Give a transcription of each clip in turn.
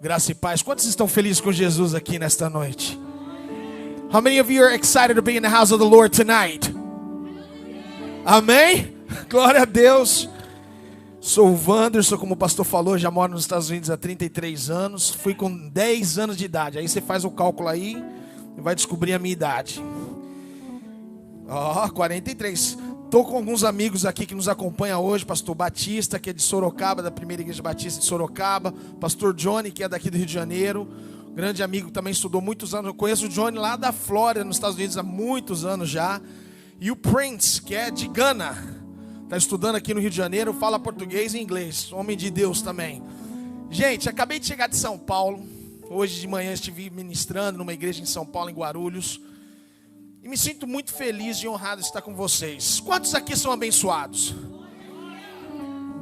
Graça e paz. Quantos estão felizes com Jesus aqui nesta noite? How many of you are excited to be in the house of the Lord tonight? Amém? Glória a Deus. Sou o Wanderson, como o pastor falou, já moro nos Estados Unidos há 33 anos. Fui com 10 anos de idade. Aí você faz o cálculo aí e vai descobrir a minha idade. 43. Estou com alguns amigos aqui que nos acompanham hoje. Pastor Batista, que é de Sorocaba, da Primeira Igreja Batista de Sorocaba. Pastor Johnny, que é daqui do Rio de Janeiro. Grande amigo, também estudou muitos anos. Eu conheço o Johnny lá da Flórida, nos Estados Unidos, há muitos anos já. E o Prince, que é de Gana. Está estudando aqui no Rio de Janeiro, fala português e inglês. Homem de Deus também. Gente, acabei de chegar de São Paulo. Hoje de manhã estive ministrando numa igreja em São Paulo, em Guarulhos. E me sinto muito feliz e honrado de estar com vocês. Quantos aqui são abençoados?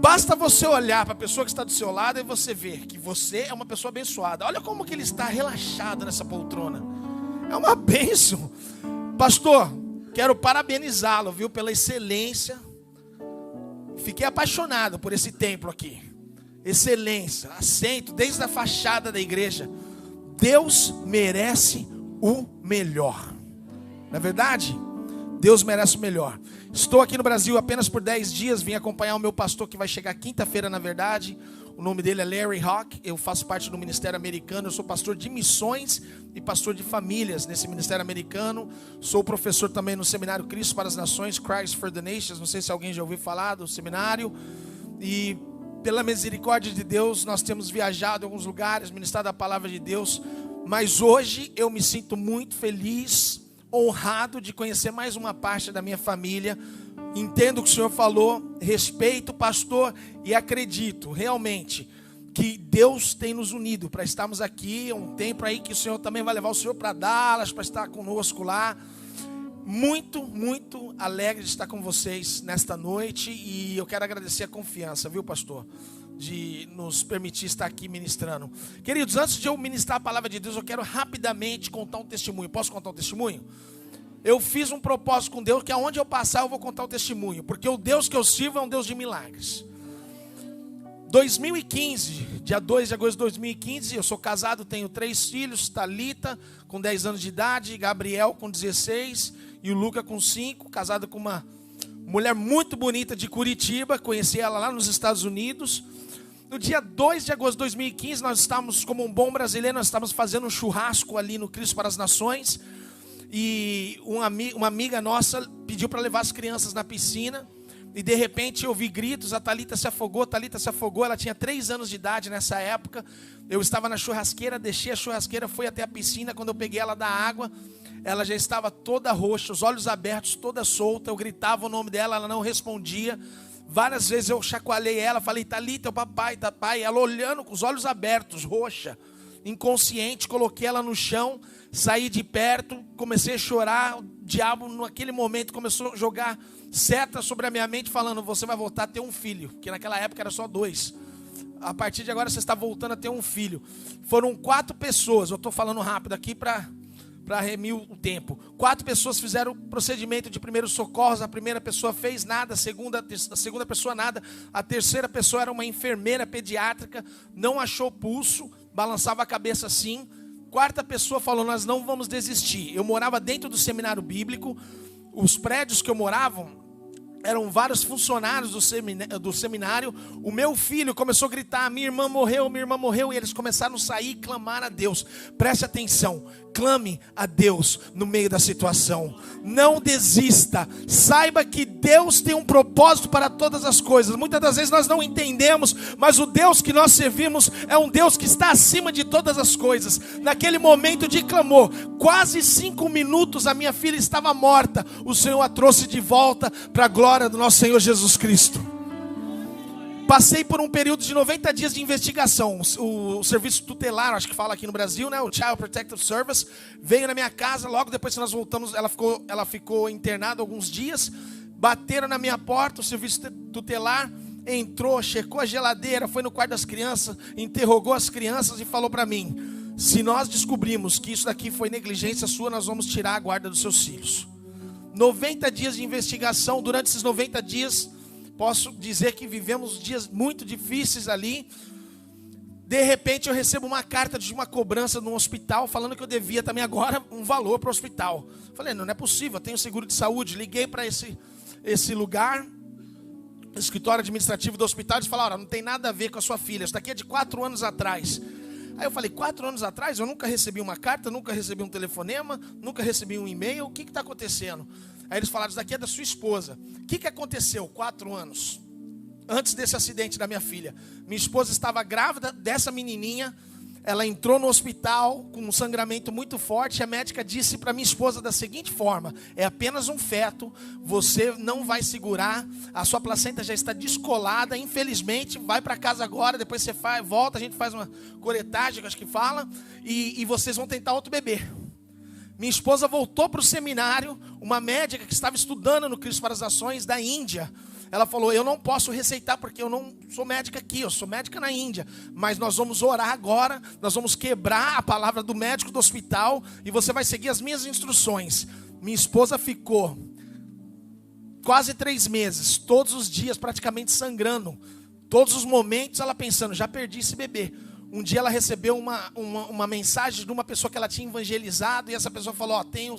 Basta você olhar para a pessoa que está do seu lado e você ver que você é uma pessoa abençoada. Olha como que ele está relaxado nessa poltrona. É uma bênção. Pastor, quero parabenizá-lo, viu, pela excelência. Fiquei apaixonado por esse templo aqui. Excelência, assento, desde a fachada da igreja. Deus merece o melhor. Não é verdade? Deus merece o melhor. Estou aqui no Brasil apenas por 10 dias. Vim acompanhar o meu pastor que vai chegar quinta-feira, na verdade. O nome dele é Larry Hawk. Eu faço parte do Ministério Americano. Eu sou pastor de missões e pastor de famílias nesse Ministério Americano. Sou professor também no Seminário Cristo para as Nações, Christ for the Nations. Não sei se alguém já ouviu falar do seminário. E pela misericórdia de Deus, nós temos viajado em alguns lugares, ministrado a palavra de Deus. Mas hoje eu me sinto muito feliz, honrado de conhecer mais uma parte da minha família. Entendo o que o Senhor falou, respeito o pastor e acredito realmente que Deus tem nos unido para estarmos aqui. É um tempo aí que o Senhor também vai levar o Senhor para Dallas, para estar conosco lá. Muito, muito alegre de estar com vocês nesta noite e eu quero agradecer a confiança, viu, pastor, de nos permitir estar aqui ministrando. Queridos, antes de eu ministrar a palavra de Deus, eu quero rapidamente contar um testemunho. Posso contar um testemunho? Eu fiz um propósito com Deus que aonde eu passar eu vou contar o testemunho, porque o Deus que eu sirvo é um Deus de milagres. 2015, dia 2 de agosto de 2015, eu sou casado, tenho 3 filhos, Thalita com 10 anos de idade, Gabriel com 16 e o Luca com 5, casado com uma mulher muito bonita de Curitiba, conheci ela lá nos Estados Unidos. No dia 2 de agosto de 2015, nós estávamos, como um bom brasileiro, nós estávamos fazendo um churrasco ali no Cristo para as Nações. E uma amiga nossa pediu para levar as crianças na piscina. E de repente eu ouvi gritos, a Thalita se afogou. Ela tinha 3 anos de idade nessa época. Eu estava na churrasqueira, deixei a churrasqueira, fui até a piscina. Quando eu peguei ela da água, ela já estava toda roxa, os olhos abertos, toda solta. Eu gritava o nome dela, ela não respondia. Várias vezes eu chacoalhei ela, falei, Thalita, o papai, tá pai. Ela olhando com os olhos abertos, roxa, inconsciente, coloquei ela no chão, saí de perto, comecei a chorar. O diabo naquele momento começou a jogar seta sobre a minha mente, falando, você vai voltar a ter um filho, que naquela época era só 2. A partir de agora você está voltando a ter um filho. Foram 4 pessoas, eu estou falando rápido aqui para remir o tempo. 4 pessoas fizeram o procedimento de primeiros socorros. A primeira pessoa fez nada, a segunda pessoa nada, a terceira pessoa era uma enfermeira pediátrica, não achou pulso, balançava a cabeça assim. 4ª pessoa falou, nós não vamos desistir. Eu morava dentro do seminário bíblico. Os prédios que eu morava eram vários funcionários do seminário. O meu filho começou a gritar, minha irmã morreu, e eles começaram a sair e clamar a Deus. Preste atenção, clame a Deus no meio da situação. Não desista, saiba que Deus tem um propósito para todas as coisas. Muitas das vezes nós não entendemos, mas o Deus que nós servimos é um Deus que está acima de todas as coisas. Naquele momento de clamor, quase 5 minutos a minha filha estava morta. O Senhor a trouxe de volta para a glória do nosso Senhor Jesus Cristo. Passei por um período de 90 dias de investigação. O serviço tutelar, acho que fala aqui no Brasil, né? O Child Protective Service veio na minha casa. Logo depois que nós voltamos, ela ficou internada alguns dias. Bateram na minha porta, o serviço tutelar entrou, checou a geladeira, foi no quarto das crianças, interrogou as crianças e falou para mim, se nós descobrimos que isso daqui foi negligência sua, nós vamos tirar a guarda dos seus filhos. 90 dias de investigação. Durante esses 90 dias, posso dizer que vivemos dias muito difíceis ali. De repente eu recebo uma carta de uma cobrança no hospital, falando que eu devia também agora um valor para o hospital. Falei, não é possível, eu tenho seguro de saúde. Liguei para esse lugar, escritório administrativo do hospital, eles falaram, não tem nada a ver com a sua filha, isso daqui é de 4 anos atrás. Aí eu falei, 4 anos atrás? Eu nunca recebi uma carta, nunca recebi um telefonema, nunca recebi um e-mail, o que está acontecendo? Aí eles falaram, isso daqui é da sua esposa. O que aconteceu 4 anos antes desse acidente da minha filha? Minha esposa estava grávida dessa menininha, ela entrou no hospital com um sangramento muito forte, e a médica disse para minha esposa da seguinte forma, é apenas um feto, você não vai segurar, a sua placenta já está descolada, infelizmente, vai para casa agora, depois você volta, a gente faz uma coretagem, acho que fala, e vocês vão tentar outro bebê. Minha esposa voltou para o seminário, uma médica que estava estudando no Cristo para as Nações da Índia, ela falou, eu não posso receitar porque eu não sou médica aqui, eu sou médica na Índia. Mas nós vamos orar agora, nós vamos quebrar a palavra do médico do hospital e você vai seguir as minhas instruções. Minha esposa ficou quase 3 meses, todos os dias praticamente sangrando. Todos os momentos ela pensando, já perdi esse bebê. Um dia ela recebeu uma mensagem de uma pessoa que ela tinha evangelizado. E essa pessoa falou, tenho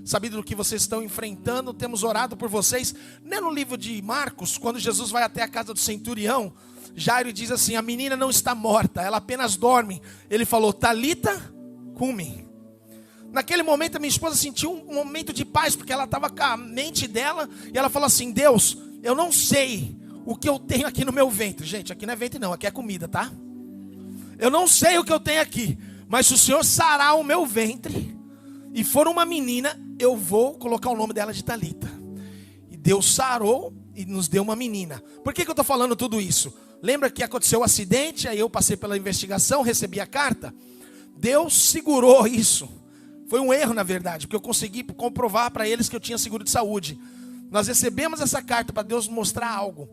sabido do que vocês estão enfrentando, temos orado por vocês. Não é no livro de Marcos, quando Jesus vai até a casa do centurião, Jairo diz assim, a menina não está morta, ela apenas dorme. Ele falou, Talita, cumi. Naquele momento a minha esposa sentiu um momento de paz, porque ela estava com a mente dela. E ela falou assim, Deus, eu não sei o que eu tenho aqui no meu ventre. Gente, aqui não é ventre não, aqui é comida, tá? Eu não sei o que eu tenho aqui, mas se o Senhor sarar o meu ventre e for uma menina, eu vou colocar o nome dela de Talita. E Deus sarou e nos deu uma menina. Por que eu estou falando tudo isso? Lembra que aconteceu o acidente, aí eu passei pela investigação, recebi a carta? Deus segurou isso. Foi um erro, na verdade, porque eu consegui comprovar para eles que eu tinha seguro de saúde. Nós recebemos essa carta para Deus mostrar algo.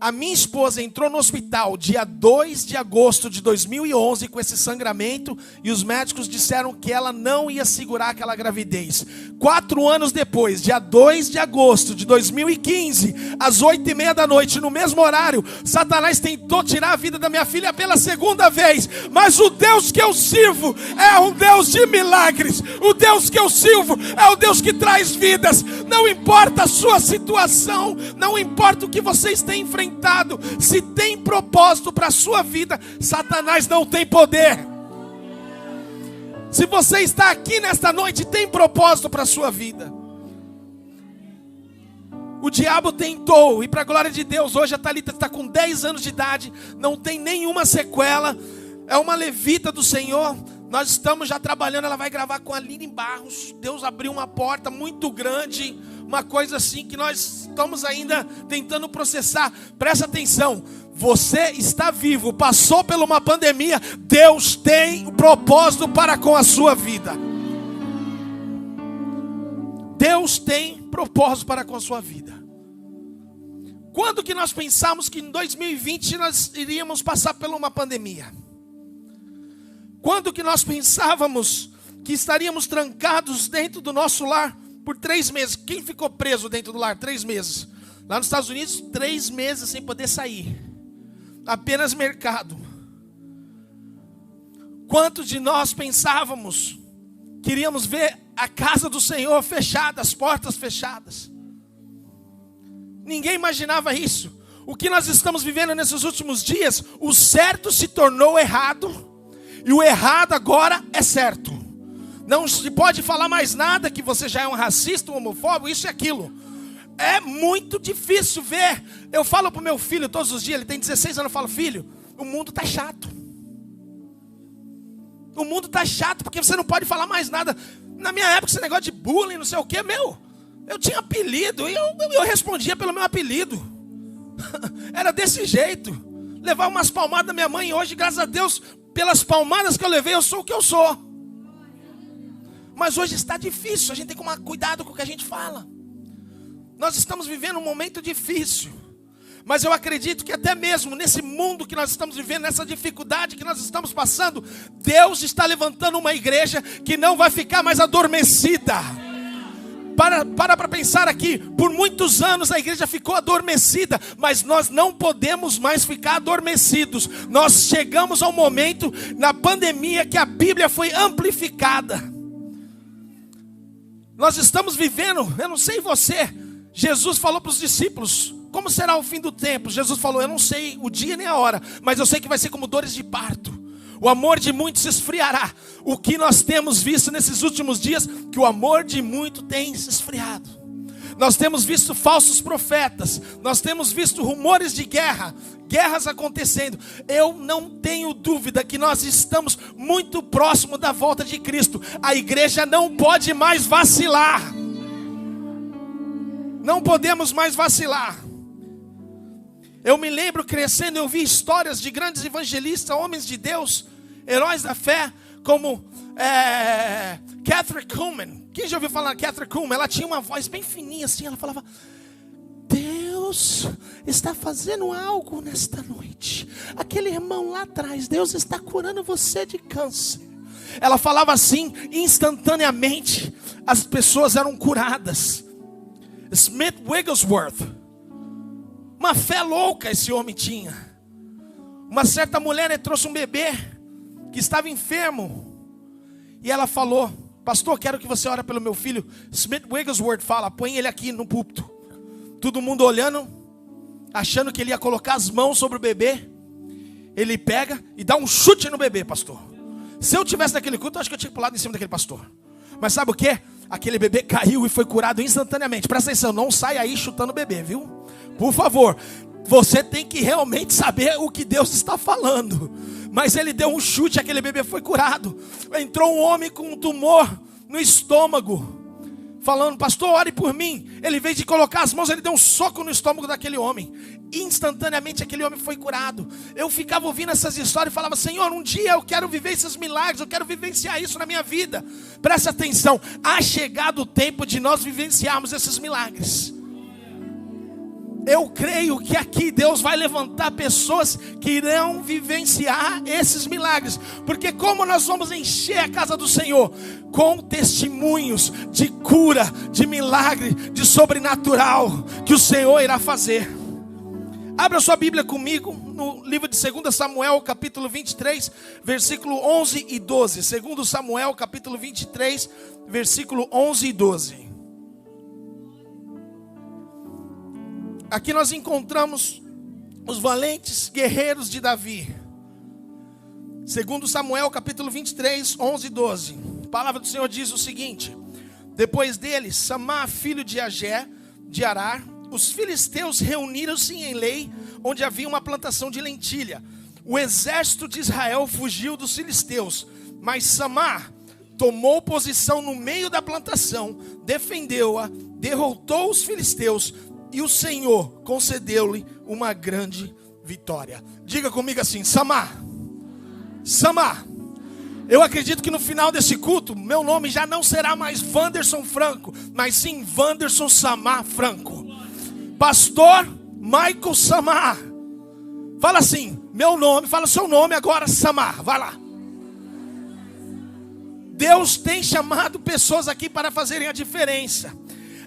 A minha esposa entrou no hospital dia 2 de agosto de 2011 com esse sangramento e os médicos disseram que ela não ia segurar aquela gravidez. 4 anos depois, dia 2 de agosto de 2015, às 8h30 da noite, no mesmo horário, Satanás tentou tirar a vida da minha filha pela 2ª vez. Mas o Deus que eu sirvo é um Deus de milagres. O Deus que eu sirvo é o Deus que traz vidas. Não importa a sua situação, não importa o que vocês têm enfrentado. Se tem propósito para a sua vida, Satanás não tem poder. Se você está aqui nesta noite, tem propósito para a sua vida. O diabo tentou, e para a glória de Deus, hoje a Talita está com 10 anos de idade, não tem nenhuma sequela, é uma levita do Senhor. Nós estamos já trabalhando, ela vai gravar com a Aline Barros. Deus abriu uma porta muito grande, uma coisa assim que nós estamos ainda tentando processar. Presta atenção, você está vivo, passou por uma pandemia, Deus tem um propósito para com a sua vida. Deus tem propósito para com a sua vida. Quando que nós pensamos que em 2020 nós iríamos passar por uma pandemia? Quando que nós pensávamos que estaríamos trancados dentro do nosso lar por 3 meses? Quem ficou preso dentro do lar 3 meses? Lá nos Estados Unidos, 3 meses sem poder sair. Apenas mercado. Quantos de nós pensávamos que iríamos ver a casa do Senhor fechada, as portas fechadas? Ninguém imaginava isso. O que nós estamos vivendo nesses últimos dias, o certo se tornou errado. E o errado agora é certo. Não se pode falar mais nada que você já é um racista, um homofóbico, isso e aquilo. É muito difícil ver. Eu falo para o meu filho todos os dias, ele tem 16 anos, eu falo, filho, o mundo está chato. O mundo está chato porque você não pode falar mais nada. Na minha época, esse negócio de bullying, não sei o quê, eu tinha apelido e eu respondia pelo meu apelido. Era desse jeito. Levava umas palmadas da minha mãe e hoje, graças a Deus, pelas palmadas que eu levei, eu sou o que eu sou. Mas hoje está difícil, a gente tem que tomar cuidado com o que a gente fala. Nós estamos vivendo um momento difícil. Mas eu acredito que até mesmo nesse mundo que nós estamos vivendo, nessa dificuldade que nós estamos passando, Deus está levantando uma igreja que não vai ficar mais adormecida. Para pensar aqui. Por muitos anos a igreja ficou adormecida, mas nós não podemos mais ficar adormecidos. Nós chegamos ao momento na pandemia que a Bíblia foi amplificada. Nós estamos vivendo, eu não sei você, Jesus falou para os discípulos: como será o fim do tempo? Jesus falou: eu não sei o dia nem a hora, mas eu sei que vai ser como dores de parto. O amor de muitos se esfriará. O que nós temos visto nesses últimos dias? Que o amor de muito tem se esfriado. Nós temos visto falsos profetas. Nós temos visto rumores de guerra. Guerras acontecendo. Eu não tenho dúvida que nós estamos muito próximo da volta de Cristo. A igreja não pode mais vacilar. Não podemos mais vacilar. Eu me lembro crescendo, eu vi histórias de grandes evangelistas, homens de Deus, heróis da fé, como Catherine Kuhlman. Quem já ouviu falar de Catherine Kuhlman? Ela tinha uma voz bem fininha assim, ela falava: Deus está fazendo algo nesta noite. Aquele irmão lá atrás, Deus está curando você de câncer. Ela falava assim, instantaneamente as pessoas eram curadas. Smith Wigglesworth, uma fé louca esse homem tinha. Uma certa mulher trouxe um bebê que estava enfermo, e ela falou: pastor, quero que você ore pelo meu filho. Smith Wigglesworth fala: põe ele aqui no púlpito. Todo mundo olhando, achando que ele ia colocar as mãos sobre o bebê. Ele pega e dá um chute no bebê, pastor. Se eu tivesse naquele culto, eu acho que eu tinha pulado em cima daquele pastor. Mas sabe o que? Aquele bebê caiu e foi curado instantaneamente. Presta atenção, não sai aí chutando o bebê, viu? Por favor, você tem que realmente saber o que Deus está falando. Mas ele deu um chute, aquele bebê foi curado. Entrou um homem com um tumor no estômago, falando: pastor, ore por mim. Ele, em vez de colocar as mãos, ele deu um soco no estômago daquele homem. Instantaneamente aquele homem foi curado. Eu ficava ouvindo essas histórias e falava: Senhor, um dia eu quero viver esses milagres, eu quero vivenciar isso na minha vida. Presta atenção, há chegado o tempo de nós vivenciarmos esses milagres. Eu creio que aqui Deus vai levantar pessoas que irão vivenciar esses milagres. Porque como nós vamos encher a casa do Senhor? Com testemunhos de cura, de milagre, de sobrenatural que o Senhor irá fazer. Abra sua Bíblia comigo no livro de 2 Samuel, capítulo 23, versículo 11 e 12. 2 Samuel, capítulo 23, versículo 11 e 12. Aqui nós encontramos os valentes guerreiros de Davi. 2 Samuel capítulo 23, 11 e 12. A palavra do Senhor diz o seguinte: depois dele, Samá, filho de Agé, de Arar, os filisteus reuniram-se em Elei, onde havia uma plantação de lentilha. O exército de Israel fugiu dos filisteus, mas Samá tomou posição no meio da plantação, defendeu-a, derrotou os filisteus, e o Senhor concedeu-lhe uma grande vitória. Diga comigo assim: Samá. Samá. Eu acredito que no final desse culto, meu nome já não será mais Wanderson Franco, mas sim Wanderson Samá Franco. Pastor Michael Samá. Fala assim, meu nome, fala o seu nome agora, Samá. Vai lá. Deus tem chamado pessoas aqui para fazerem a diferença.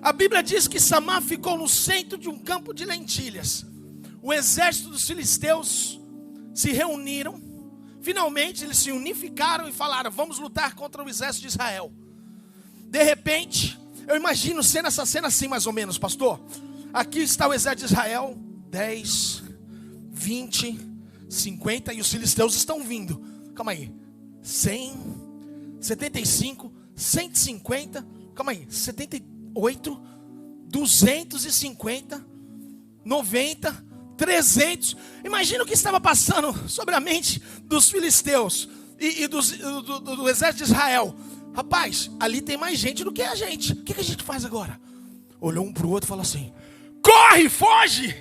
A Bíblia diz que Samá ficou no centro de um campo de lentilhas. O exército dos filisteus se reuniram. Finalmente eles se unificaram e falaram: vamos lutar contra o exército de Israel. De repente, eu imagino sendo essa cena assim mais ou menos, pastor. Aqui está o exército de Israel, 10, 20, 50, e os filisteus estão vindo. Calma aí, 100, 75, 150, calma aí, 78, 250, 90, 300. Imagina o que estava passando sobre a mente dos filisteus e do exército de Israel. Rapaz, ali tem mais gente do que a gente. O que a gente faz agora? Olhou um para o outro e falou assim: corre, foge.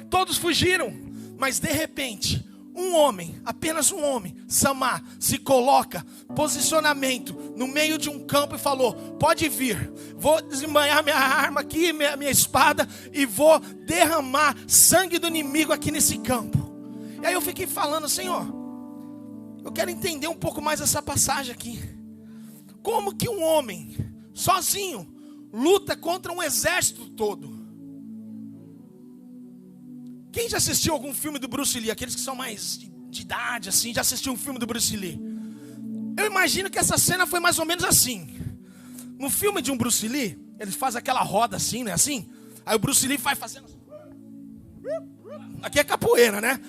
Todos fugiram. Mas de repente, um homem, apenas um homem, Samá, se coloca, posicionamento, no meio de um campo e falou: pode vir, vou desembanhar minha arma aqui, minha espada, e vou derramar sangue do inimigo aqui nesse campo. E aí eu fiquei falando: Senhor, eu quero entender um pouco mais essa passagem aqui. Como que um homem, sozinho, luta contra um exército todo. Quem já assistiu algum filme do Bruce Lee? Aqueles que são mais de idade, assim, já assistiu um filme do Bruce Lee? Eu imagino que essa cena foi mais ou menos assim. No filme de um Bruce Lee, eles fazem aquela roda assim, né? Assim. Aí o Bruce Lee vai fazendo assim. Aqui é capoeira, né?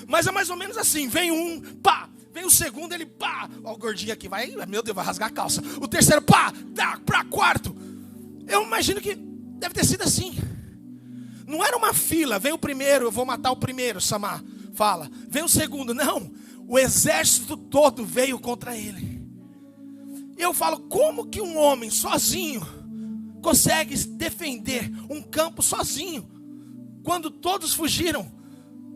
Mas é mais ou menos assim. Vem um, pá. Vem o segundo, ele pá. Ó, o gordinho aqui vai, meu Deus, vai rasgar a calça. O terceiro, pá, dá pra quarto. Eu imagino que deve ter sido assim. Não era uma fila. Vem o primeiro, eu vou matar o primeiro, Samar fala. Vem o segundo, não. O exército todo veio contra ele. E eu falo, como que um homem sozinho consegue defender um campo sozinho, quando todos fugiram?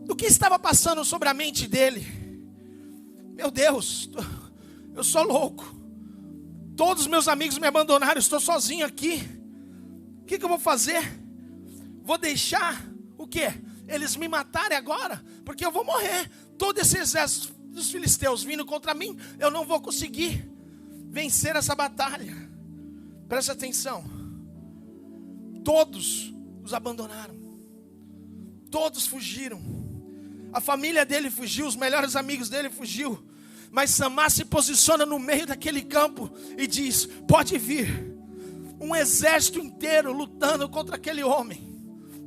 O que estava passando sobre a mente dele? Meu Deus, eu sou louco. Todos os meus amigos me abandonaram, estou sozinho aqui. O que eu vou fazer? Vou deixar o quê? Eles me matarem agora? Porque eu vou morrer. Todo esse exército dos filisteus vindo contra mim, eu não vou conseguir vencer essa batalha. Presta atenção. Todos os abandonaram. Todos fugiram. A família dele fugiu, os melhores amigos dele fugiu. Mas Samar se posiciona no meio daquele campo e diz: pode vir. Um exército inteiro lutando contra aquele homem.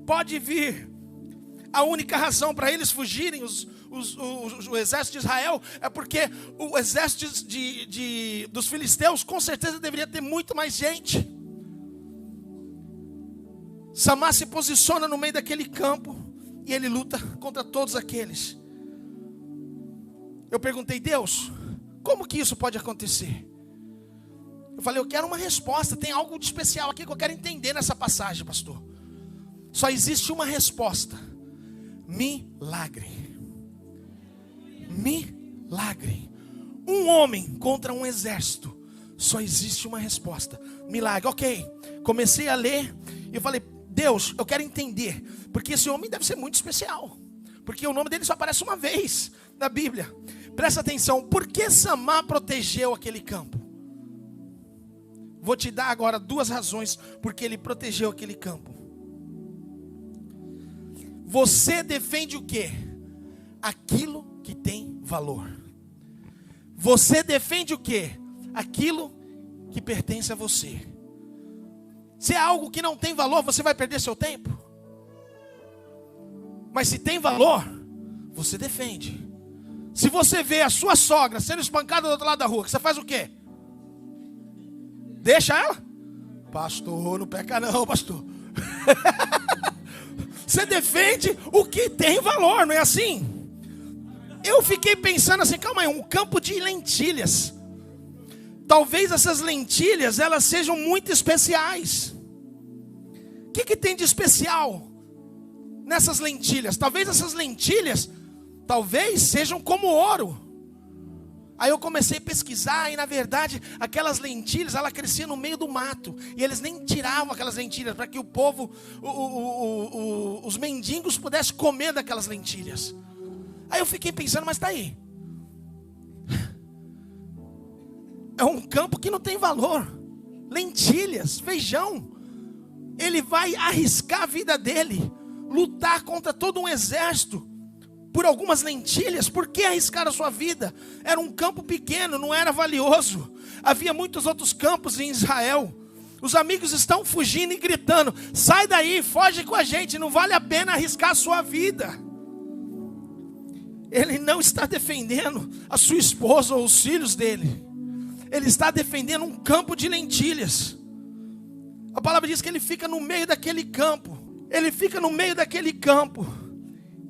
Pode vir. A única razão para eles fugirem, o exército de Israel, é porque o exército dos filisteus com certeza deveria ter muito mais gente. Samar se posiciona no meio daquele campo e ele luta contra todos aqueles. Eu perguntei, Deus, como que isso pode acontecer? Eu falei, eu quero uma resposta. Tem algo de especial aqui que eu quero entender nessa passagem, pastor. Só existe uma resposta: milagre. Milagre. Um homem contra um exército. Só existe uma resposta: milagre. Ok, comecei a ler e eu falei, Deus, eu quero entender, porque esse homem deve ser muito especial, porque o nome dele só aparece uma vez na Bíblia. Presta atenção, por que Samar protegeu aquele campo? Vou te dar agora duas razões porque ele protegeu aquele campo. Você defende o quê? Aquilo que tem valor. Você defende o quê? Aquilo que pertence a você. Se é algo que não tem valor, você vai perder seu tempo. Mas se tem valor, você defende. Se você vê a sua sogra sendo espancada do outro lado da rua, você faz o quê? Deixa ela? Pastor, não peca não, pastor. Você defende o que tem valor, não é assim? Eu fiquei pensando assim, calma aí, um campo de lentilhas. Talvez essas lentilhas, elas sejam muito especiais. O que tem de especial nessas lentilhas? Talvez essas lentilhas, sejam como ouro. Aí eu comecei a pesquisar e na verdade, aquelas lentilhas, ela crescia no meio do mato. E eles nem tiravam aquelas lentilhas para que o povo, os mendigos pudessem comer daquelas lentilhas. Aí eu fiquei pensando, mas tá aí. É um campo que não tem valor. Lentilhas, feijão. Ele vai arriscar a vida dele, lutar contra todo um exército por algumas lentilhas. Por que arriscar a sua vida? Era um campo pequeno, não era valioso. Havia muitos outros campos em Israel. Os amigos estão fugindo e gritando: sai daí, foge com a gente, não vale a pena arriscar a sua vida. Ele não está defendendo a sua esposa ou os filhos dele. Ele está defendendo um campo de lentilhas. A palavra diz que ele fica no meio daquele campo. Ele fica no meio daquele campo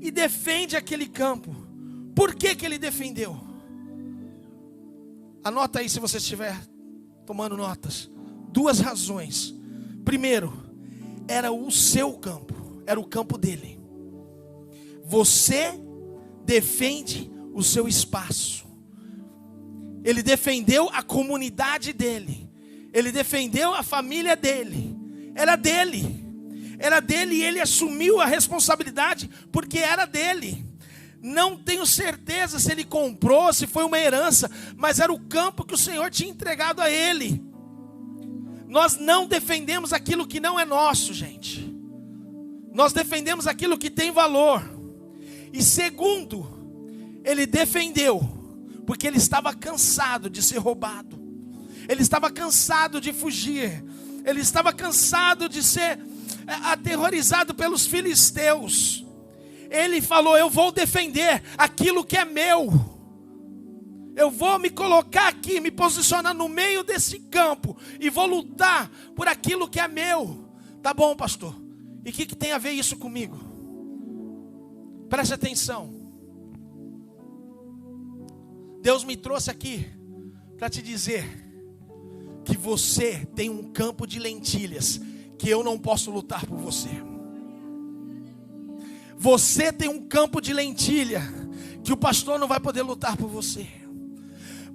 e defende aquele campo. Por que ele defendeu? Anota aí se você estiver tomando notas. Duas razões. Primeiro, era o seu campo. Era o campo dele. Você defende o seu espaço. Ele defendeu a comunidade dele. Ele defendeu a família dele. Era dele. Era dele e ele assumiu a responsabilidade porque era dele. Não tenho certeza se ele comprou, se foi uma herança, mas era o campo que o Senhor tinha entregado a ele. Nós não defendemos aquilo que não é nosso, gente. Nós defendemos aquilo que tem valor. E segundo, ele defendeu, porque ele estava cansado de ser roubado. Ele estava cansado de fugir. Ele estava cansado de ser aterrorizado pelos filisteus. Ele falou: eu vou defender aquilo que é meu. Eu vou me colocar aqui, me posicionar no meio desse campo e vou lutar por aquilo que é meu. Tá bom, pastor. E o que tem a ver isso comigo? Preste atenção. Deus me trouxe aqui para te dizer que você tem um campo de lentilhas que eu não posso lutar por você. Você tem um campo de lentilha que o pastor não vai poder lutar por você.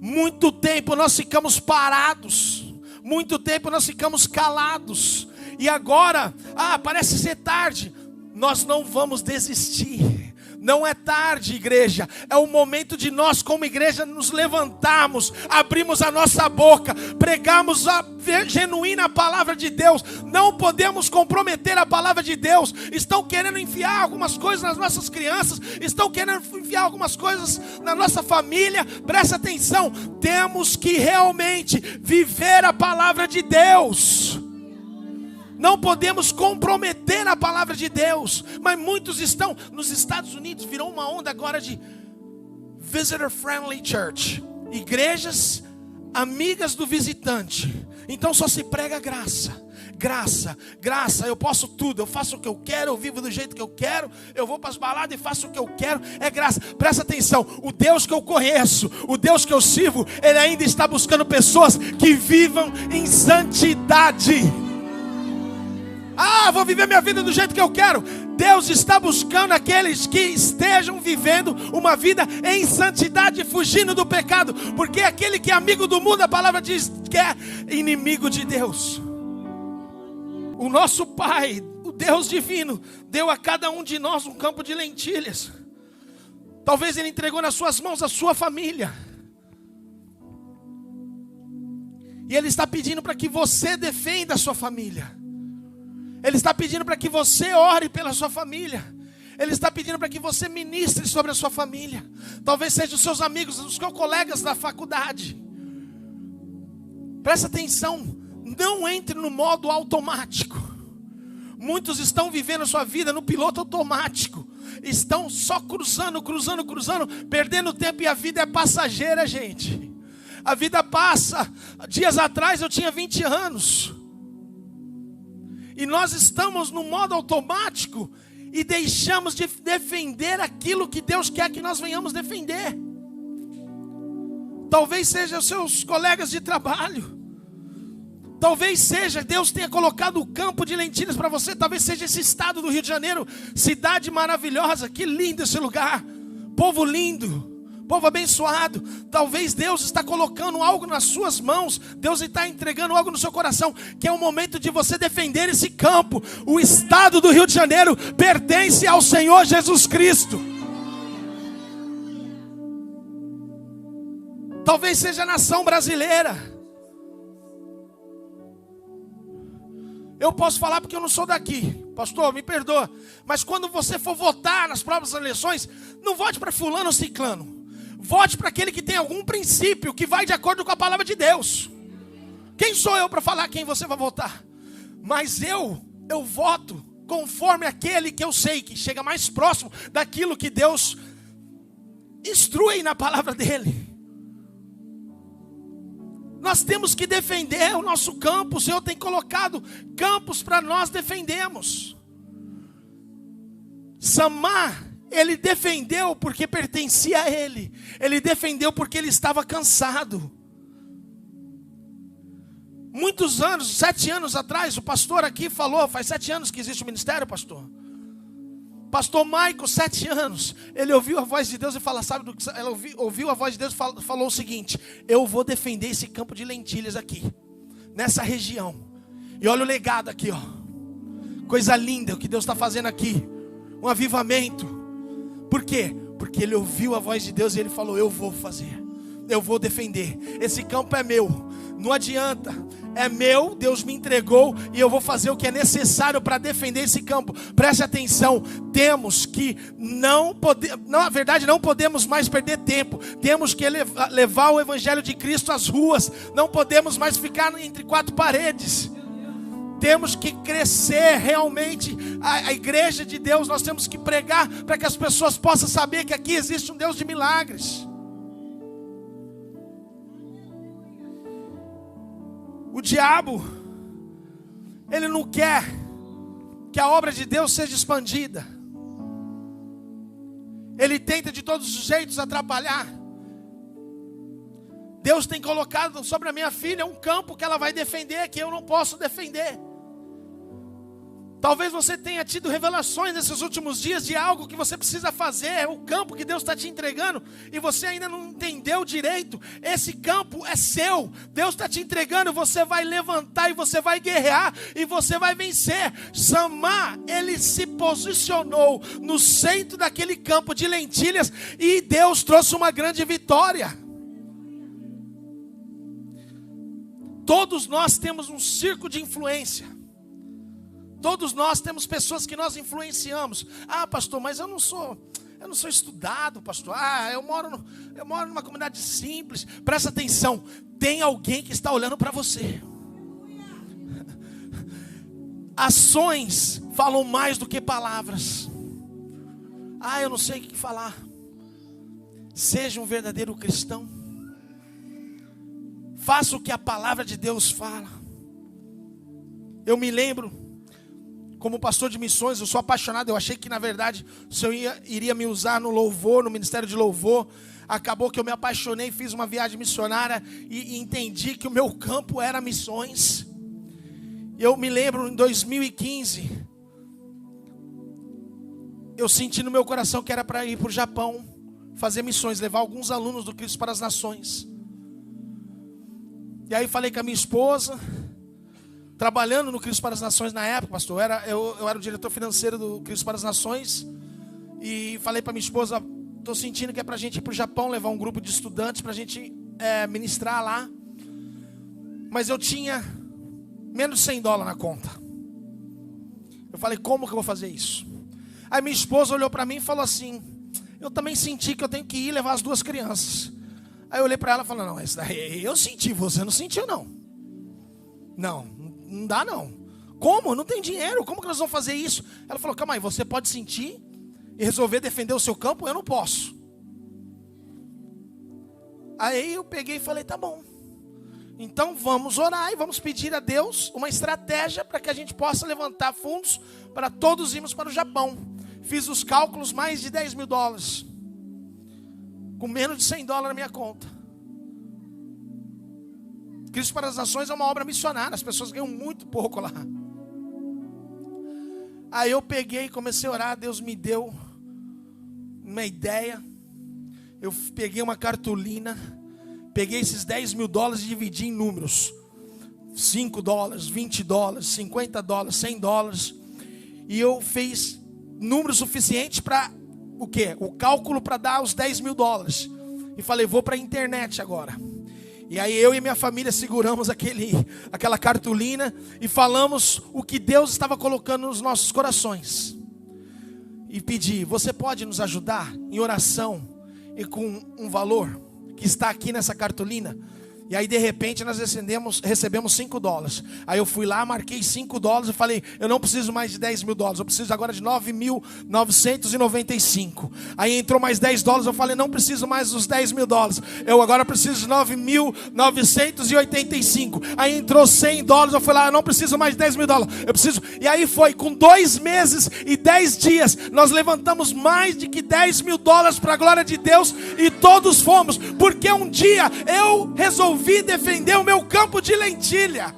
Muito tempo nós ficamos parados, muito tempo nós ficamos calados, e agora, parece ser tarde. Nós não vamos desistir. Não é tarde, igreja. É o momento de nós, como igreja, nos levantarmos, abrimos a nossa boca, pregarmos a genuína palavra de Deus. Não podemos comprometer a palavra de Deus. Estão querendo enfiar algumas coisas nas nossas crianças, estão querendo enfiar algumas coisas na nossa família. Presta atenção, temos que realmente viver a palavra de Deus. Não podemos comprometer a palavra de Deus. Mas muitos estão, nos Estados Unidos virou uma onda agora de Visitor Friendly Church, igrejas amigas do visitante. Então só se prega graça. Graça, graça, eu posso tudo, eu faço o que eu quero, eu vivo do jeito que eu quero, eu vou para as baladas e faço o que eu quero, é graça. Presta atenção, o Deus que eu conheço, o Deus que eu sirvo, Ele ainda está buscando pessoas que vivam em santidade. Vou viver minha vida do jeito que eu quero. Deus está buscando aqueles que estejam vivendo uma vida em santidade, fugindo do pecado. Porque aquele que é amigo do mundo, a palavra diz que é inimigo de Deus. O nosso Pai, o Deus divino, deu a cada um de nós um campo de lentilhas. Talvez Ele entregou nas suas mãos a sua família. E Ele está pedindo para que você defenda a sua família. Ele está pedindo para que você ore pela sua família. Ele está pedindo para que você ministre sobre a sua família. Talvez sejam os seus amigos, os seus colegas da faculdade. Presta atenção, não entre no modo automático. Muitos estão vivendo a sua vida no piloto automático. Estão só cruzando, perdendo tempo, e a vida é passageira, gente. A vida passa. Dias atrás eu tinha 20 anos. E nós estamos no modo automático e deixamos de defender aquilo que Deus quer que nós venhamos defender. Talvez seja os seus colegas de trabalho. Talvez seja, Deus tenha colocado o campo de lentilhas para você. Talvez seja esse estado do Rio de Janeiro, cidade maravilhosa, que lindo esse lugar. Povo lindo, povo abençoado. Talvez Deus está colocando algo nas suas mãos. Deus está entregando algo no seu coração, que é o momento de você defender esse campo. O estado do Rio de Janeiro pertence ao Senhor Jesus Cristo. Talvez seja a nação brasileira. Eu posso falar porque eu não sou daqui, pastor, me perdoa. Mas quando você for votar nas próximas eleições, não vote para fulano ou ciclano. Vote para aquele que tem algum princípio que vai de acordo com a palavra de Deus. Quem sou eu para falar quem você vai votar? Mas eu voto conforme aquele que eu sei que chega mais próximo daquilo que Deus instrui na palavra dele. Nós temos que defender o nosso campo. O Senhor tem colocado campos para nós defendermos. Samar, ele defendeu porque pertencia a ele. Ele defendeu porque ele estava cansado. Muitos anos, 7 anos atrás, o pastor aqui falou, faz 7 anos que existe o ministério, pastor. Pastor Michael, 7 anos, ele ouviu a voz de Deus e falou, ele ouviu a voz de Deus e falou o seguinte: eu vou defender esse campo de lentilhas aqui, nessa região. E olha o legado aqui, ó. Coisa linda o que Deus está fazendo aqui. Um avivamento. Por quê? Porque ele ouviu a voz de Deus e ele falou, eu vou fazer. eu vou defender. Esse campo é meu, não adianta, é meu, Deus me entregou e eu vou fazer o que é necessário para defender esse campo. Preste atenção, temos que não podemos mais perder tempo. Temos que levar o evangelho de Cristo às ruas. Não podemos mais ficar entre quatro paredes. Temos que crescer realmente a igreja de Deus. Nós temos que pregar para que as pessoas possam saber que aqui existe um Deus de milagres. O diabo, ele não quer que a obra de Deus seja expandida. Ele tenta de todos os jeitos atrapalhar. Deus tem colocado sobre a minha filha um campo que ela vai defender, que eu não posso defender. Talvez você tenha tido revelações nesses últimos dias de algo que você precisa fazer, o campo que Deus está te entregando, e você ainda não entendeu direito. Esse campo é seu, Deus está te entregando, você vai levantar e você vai guerrear e você vai vencer. Samar, ele se posicionou no centro daquele campo de lentilhas e Deus trouxe uma grande vitória. Todos nós temos um círculo de influência. Todos nós temos pessoas que nós influenciamos. Ah, pastor, mas eu não sou estudado, pastor. Ah, eu moro numa comunidade simples. Presta atenção, tem alguém que está olhando para você. Ações falam mais do que palavras. Ah, eu não sei o que falar. Seja um verdadeiro cristão. Faça o que a palavra de Deus fala. Eu me lembro, como pastor de missões, eu sou apaixonado. Eu achei que na verdade o Senhor iria me usar no louvor, no ministério de louvor. Acabou que eu me apaixonei, fiz uma viagem missionária e entendi que o meu campo era missões. Eu me lembro em 2015, eu senti no meu coração que era para ir para o Japão, fazer missões, levar alguns alunos do Cristo para as Nações. E aí falei com a minha esposa, trabalhando no Cristo para as Nações na época, pastor. Eu era o diretor financeiro do Cristo para as Nações. E falei para minha esposa, estou sentindo que é para a gente ir para o Japão, levar um grupo de estudantes para a gente ministrar lá. Mas eu tinha menos de $100 na conta. Eu falei, como que eu vou fazer isso? Aí minha esposa olhou para mim e falou assim, eu também senti que eu tenho que ir levar as duas crianças. Aí eu olhei para ela e falei, não, esse daí eu senti, você não sentiu não. Não dá não. Como? Não tem dinheiro, como que nós vamos fazer isso? Ela falou, calma aí, você pode sentir e resolver defender o seu campo? Eu não posso. Aí eu peguei e falei, tá bom. Então vamos orar e vamos pedir a Deus uma estratégia para que a gente possa levantar fundos para todos irmos para o Japão. Fiz os cálculos, mais de $10 mil. Com menos de $100 na minha conta. Cristo para as Nações é uma obra missionária. As pessoas ganham muito pouco lá. Aí eu peguei e comecei a orar. Deus me deu uma ideia. Eu peguei uma cartolina. Peguei esses $10 mil e dividi em números. $5, $20, $50, $100. E eu fiz número suficiente para o quê? O cálculo para dar os $10 mil. E falei, vou para a internet agora. E aí eu e minha família seguramos aquela cartolina e falamos o que Deus estava colocando nos nossos corações. E pedi, você pode nos ajudar em oração e com um valor que está aqui nessa cartolina? E aí de repente nós recebemos $5. Aí eu fui lá, marquei $5 e falei, eu não preciso mais de $10 mil, eu preciso agora de 9.995. Aí entrou mais $10, eu falei, não preciso mais dos $10 mil, eu agora preciso de 9.985. Aí entrou $100, eu falei, eu não preciso mais de $10 mil, eu preciso. E aí foi, com 2 meses e 10 dias, nós levantamos mais de que $10 mil para a glória de Deus, e todos fomos, porque um dia eu resolvi defender o meu campo de lentilha.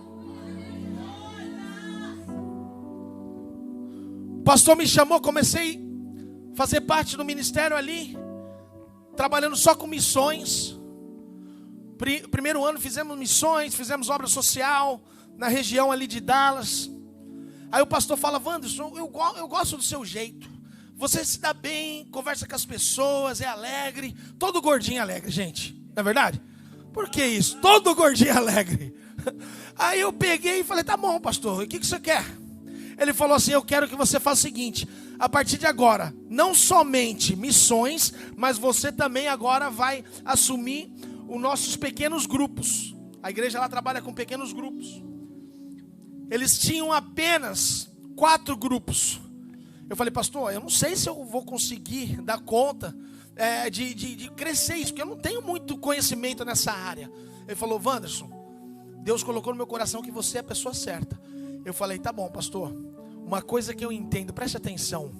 O pastor me chamou, comecei a fazer parte do ministério ali, trabalhando só com missões. Primeiro ano fizemos missões, fizemos obra social na região ali de Dallas. Aí o pastor fala, Wanderson, eu gosto do seu jeito. Você se dá bem, conversa com as pessoas, é alegre. Todo gordinho é alegre, gente. Não é verdade? Por que isso? Todo gordinho alegre. Aí eu peguei e falei, tá bom, pastor, o que você quer? Ele falou assim, eu quero que você faça o seguinte, a partir de agora, não somente missões, mas você também agora vai assumir os nossos pequenos grupos. A igreja lá trabalha com pequenos grupos. Eles tinham apenas 4 grupos. Eu falei, pastor, eu não sei se eu vou conseguir dar conta de crescer isso, porque eu não tenho muito conhecimento nessa área. Ele falou, Wanderson, Deus colocou no meu coração que você é a pessoa certa. Eu falei, tá bom, pastor, uma coisa que eu entendo, preste atenção.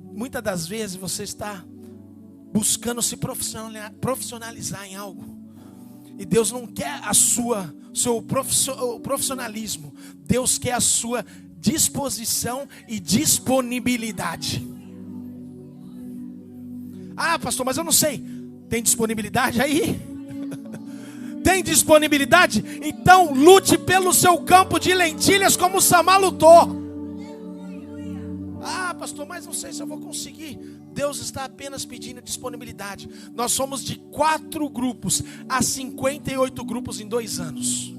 Muitas das vezes você está buscando se profissionalizar em algo. E Deus não quer seu profissionalismo. Deus quer a sua disposição e disponibilidade. Ah, pastor, mas eu não sei. Tem disponibilidade aí? Tem disponibilidade? Então lute pelo seu campo de lentilhas como Samar lutou. Ah, pastor, mas não sei se eu vou conseguir. Deus está apenas pedindo disponibilidade. Nós somos de 4 grupos a 58 grupos em 2 anos.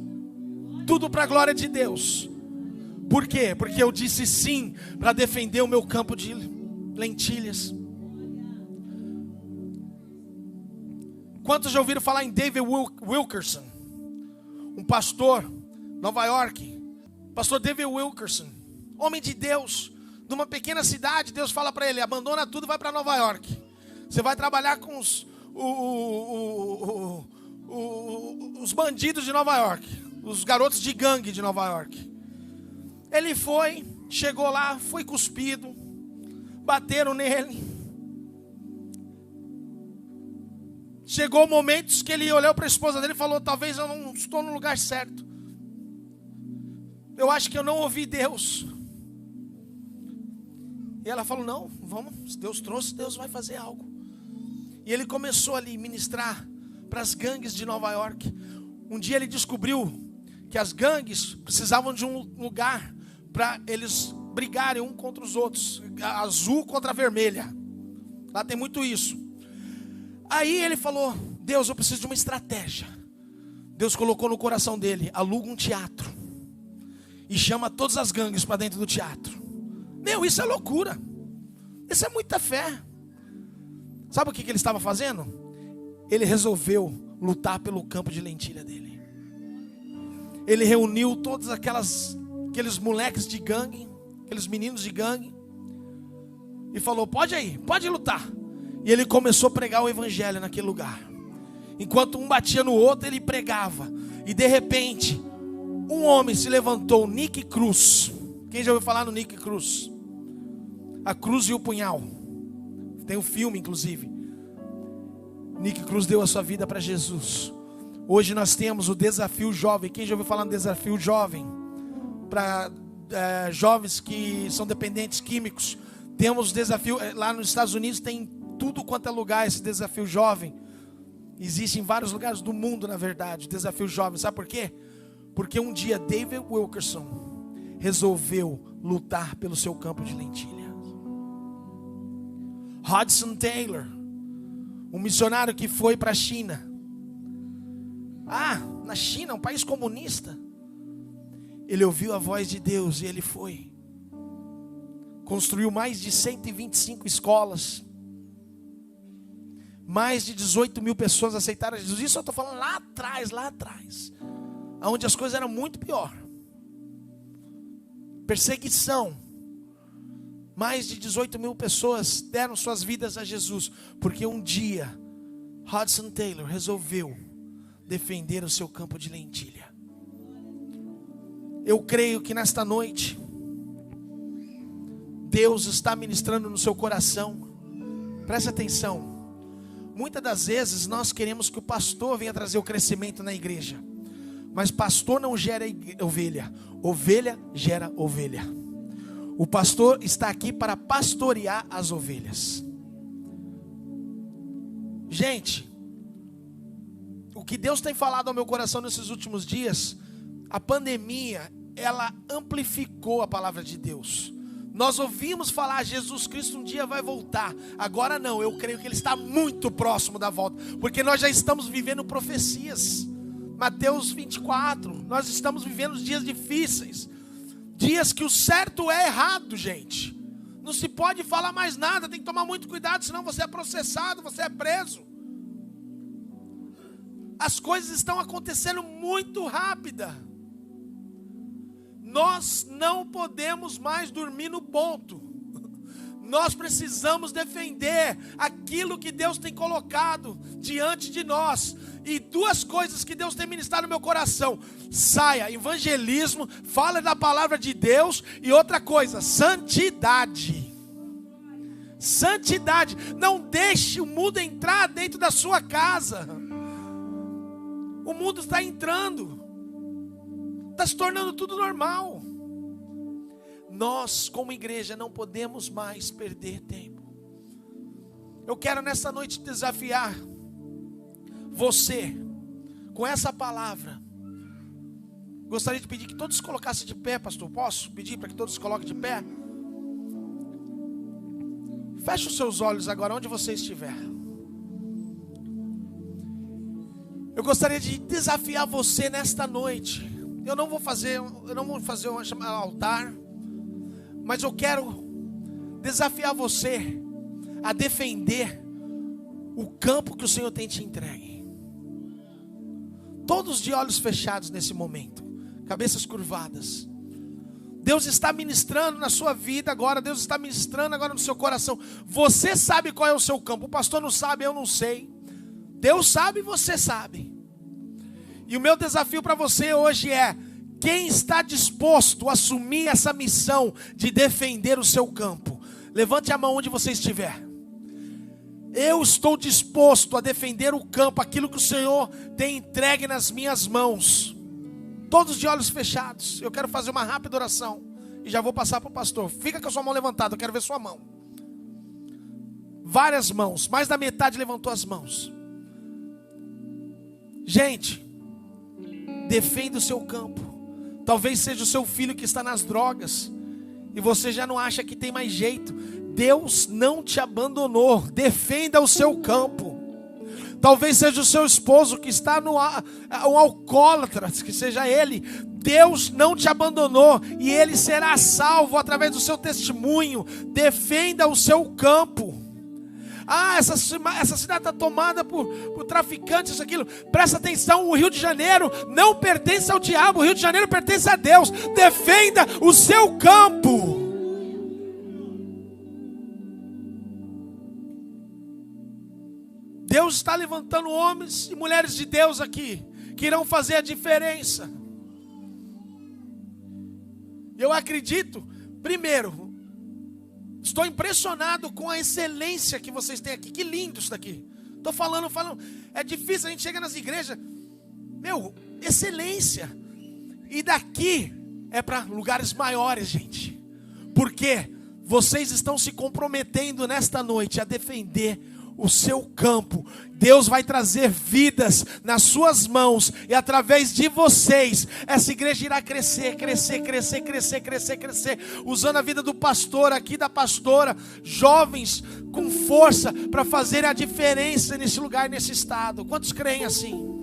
Tudo para a glória de Deus. Por quê? Porque eu disse sim para defender o meu campo de lentilhas. Quantos já ouviram falar em David Wilkerson? Um pastor, Nova York. Pastor David Wilkerson, homem de Deus, de uma pequena cidade. Deus fala para ele, abandona tudo e vai para Nova York. Você vai trabalhar com os bandidos de Nova York, os garotos de gangue de Nova York. Ele foi, chegou lá, foi cuspido, bateram nele. Chegou momentos que ele olhou para a esposa dele e falou, talvez eu não estou no lugar certo. Eu acho que eu não ouvi Deus. E ela falou, não, vamos, se Deus trouxe, Deus vai fazer algo. E ele começou ali a ministrar para as gangues de Nova York. Um dia ele descobriu que as gangues precisavam de um lugar para eles brigarem um contra os outros. Azul contra a vermelha. Lá tem muito isso. Aí ele falou, Deus, eu preciso de uma estratégia. Deus colocou no coração dele, aluga um teatro e chama todas as gangues para dentro do teatro. Meu, isso é loucura. Isso é muita fé. Sabe o que ele estava fazendo? Ele resolveu lutar pelo campo de lentilha dele. Ele reuniu todos aqueles moleques de gangue, aqueles meninos de gangue, e falou, pode ir, pode lutar. E ele começou a pregar o evangelho naquele lugar. Enquanto um batia no outro, ele pregava. E de repente, um homem se levantou, Nick Cruz. Quem já ouviu falar no Nick Cruz? A Cruz e o Punhal. Tem um filme, inclusive. Nick Cruz deu a sua vida para Jesus. Hoje nós temos o Desafio Jovem. Quem já ouviu falar no Desafio Jovem? Para jovens que são dependentes químicos. Temos o desafio, lá nos Estados Unidos tem tudo quanto é lugar esse Desafio Jovem. Existe em vários lugares do mundo, na verdade, o Desafio Jovem. Sabe por quê? Porque um dia David Wilkerson resolveu lutar pelo seu campo de lentilha. Hudson Taylor, um missionário que foi para a China. Na China, um país comunista. Ele ouviu a voz de Deus e ele foi. Construiu mais de 125 escolas. Mais de 18 mil pessoas aceitaram Jesus. Isso eu estou falando lá atrás. Onde as coisas eram muito pior. Perseguição. Mais de 18 mil pessoas deram suas vidas a Jesus. Porque um dia, Hudson Taylor resolveu defender o seu campo de lentilha. Eu creio que nesta noite, Deus está ministrando no seu coração. Preste atenção. Muitas das vezes nós queremos que o pastor venha trazer o crescimento na igreja. Mas pastor não gera ovelha. Ovelha gera ovelha. O pastor está aqui para pastorear as ovelhas. Gente, o que Deus tem falado ao meu coração nesses últimos dias, a pandemia, ela amplificou a palavra de Deus. Nós ouvimos falar, Jesus Cristo um dia vai voltar. Agora não, eu creio que Ele está muito próximo da volta. Porque nós já estamos vivendo profecias. Mateus 24, nós estamos vivendo dias difíceis. Dias que o certo é errado, gente. Não se pode falar mais nada, tem que tomar muito cuidado, senão você é processado, você é preso. As coisas estão acontecendo muito rápida. Nós não podemos mais dormir no ponto. Nós precisamos defender aquilo que Deus tem colocado diante de nós. E duas coisas que Deus tem ministrado no meu coração: saia, evangelismo, fala da palavra de Deus. E outra coisa, santidade. Santidade. Não deixe o mundo entrar dentro da sua casa. O mundo está entrando, está se tornando tudo normal. Nós, como igreja, não podemos mais perder tempo. Eu quero nessa noite desafiar você com essa palavra. Gostaria de pedir que todos se colocassem de pé, pastor. Posso pedir para que todos se coloquem de pé? Feche os seus olhos agora, onde você estiver. Eu gostaria de desafiar você nesta noite. Eu não vou fazer um altar, mas eu quero desafiar você a defender o campo que o Senhor tem te entregue. Todos de olhos fechados nesse momento, cabeças curvadas. Deus está ministrando na sua vida agora, Deus está ministrando agora no seu coração. Você sabe qual é o seu campo. O pastor não sabe, eu não sei. Deus sabe e você sabe. E o meu desafio para você hoje é: quem está disposto a assumir essa missão de defender o seu campo? Levante a mão onde você estiver. Eu estou disposto a defender o campo, aquilo que o Senhor tem entregue nas minhas mãos. Todos de olhos fechados. Eu quero fazer uma rápida oração e já vou passar para o pastor. Fica com a sua mão levantada, eu quero ver sua mão. Várias mãos, mais da metade levantou as mãos. Gente, defenda o seu campo. Talvez seja o seu filho que está nas drogas e você já não acha que tem mais jeito. Deus não te abandonou. Defenda o seu campo. Talvez seja o seu esposo que está um alcoólatra, que seja ele. Deus não te abandonou e ele será salvo através do seu testemunho. Defenda o seu campo. Ah, essa cidade está tomada por traficantes, isso, aquilo. Presta atenção, o Rio de Janeiro não pertence ao diabo, o Rio de Janeiro pertence a Deus. Defenda o seu campo. Deus está levantando homens e mulheres de Deus aqui, que irão fazer a diferença. Eu acredito, primeiro, estou impressionado com a excelência que vocês têm aqui. Que lindo isso daqui. Estou falando. É difícil, a gente chega nas igrejas. Excelência. E daqui é para lugares maiores, gente. Porque vocês estão se comprometendo nesta noite a defender o seu campo. Deus vai trazer vidas nas suas mãos e através de vocês essa igreja irá crescer, usando a vida do pastor aqui, da pastora, jovens com força para fazer a diferença nesse lugar, nesse estado. Quantos creem assim?